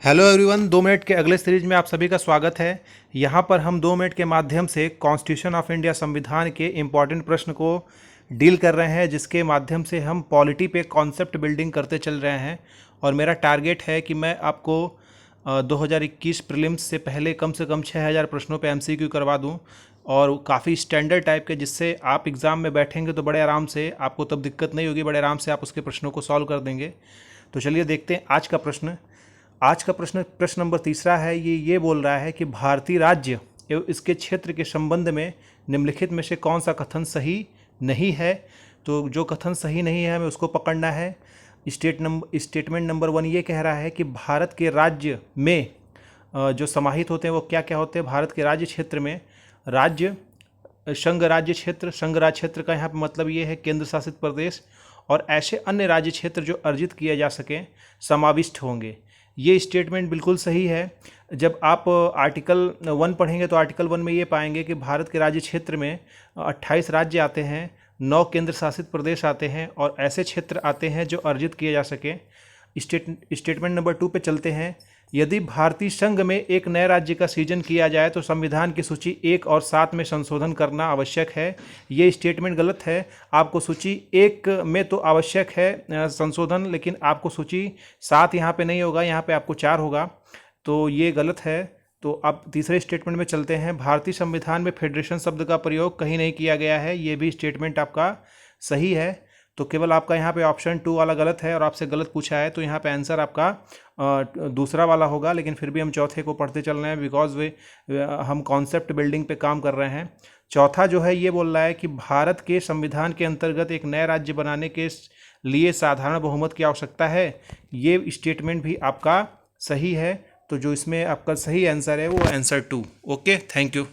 Hello everyone, 2 minute के अगले series में आप सभी का स्वागत है। यहाँ पर हम 2 मिनट के माध्यम से कॉन्स्टिट्यूशन ऑफ इंडिया संविधान के इम्पॉर्टेंट प्रश्न को डील कर रहे हैं, जिसके माध्यम से हम पॉलिटी पे कॉन्सेप्ट बिल्डिंग करते चल रहे हैं। और मेरा टारगेट है कि मैं आपको 2021 प्रीलिम्स से पहले कम से कम 6000 प्रश्नों पे एमसीक्यू करवा दूं, और काफ़ी स्टैंडर्ड टाइप के, जिससे आप एग्ज़ाम में बैठेंगे तो बड़े आराम से, आपको तब दिक्कत नहीं होगी, बड़े आराम से आप उसके प्रश्नों को सॉल्व कर देंगे। तो चलिए देखते हैं आज का प्रश्न। आज का प्रश्न नंबर तीसरा है। ये बोल रहा है कि भारतीय राज्य एवं इसके क्षेत्र के संबंध में निम्नलिखित में से कौन सा कथन सही नहीं है। तो जो कथन सही नहीं है हमें उसको पकड़ना है। स्टेटमेंट नंबर 1 ये कह रहा है कि भारत के राज्य में जो समाहित होते हैं वो क्या क्या होते हैं। भारत के राज्य क्षेत्र में राज्य, संघ राज्य क्षेत्र, संघ राज्य क्षेत्र का यहाँ पर मतलब ये है केंद्र शासित प्रदेश, और ऐसे अन्य राज्य क्षेत्र जो अर्जित किए जा सकें समाविष्ट होंगे। ये स्टेटमेंट बिल्कुल सही है। जब आप आर्टिकल 1 पढ़ेंगे तो आर्टिकल 1 में ये पाएंगे कि भारत के राज्य क्षेत्र में 28 राज्य आते हैं, 9 केंद्र शासित प्रदेश आते हैं, और ऐसे क्षेत्र आते हैं जो अर्जित किए जा सकें। स्टेटमेंट नंबर 2 पे चलते हैं। यदि भारतीय संघ में एक नए राज्य का सृजन किया जाए तो संविधान की सूची 1 और 7 में संशोधन करना आवश्यक है। ये स्टेटमेंट गलत है। आपको सूची 1 में तो आवश्यक है संशोधन, लेकिन आपको सूची 7 यहाँ पे नहीं होगा, यहाँ पे आपको 4 होगा, तो ये गलत है। तो अब तीसरे स्टेटमेंट में चलते हैं। भारतीय संविधान में फेडरेशन शब्द का प्रयोग कहीं नहीं किया गया है। ये भी स्टेटमेंट आपका सही है। तो केवल आपका यहाँ पे ऑप्शन 2 वाला गलत है, और आपसे गलत पूछा है, तो यहाँ पे आंसर आपका दूसरा वाला होगा। लेकिन फिर भी हम चौथे को पढ़ते चल रहे हैं, बिकॉज हम कॉन्सेप्ट बिल्डिंग पे काम कर रहे हैं। चौथा जो है ये बोल रहा है कि भारत के संविधान के अंतर्गत एक नया राज्य बनाने के लिए साधारण बहुमत की आवश्यकता है। ये स्टेटमेंट भी आपका सही है। तो जो इसमें आपका सही आंसर है वो आंसर 2। Okay, thank you.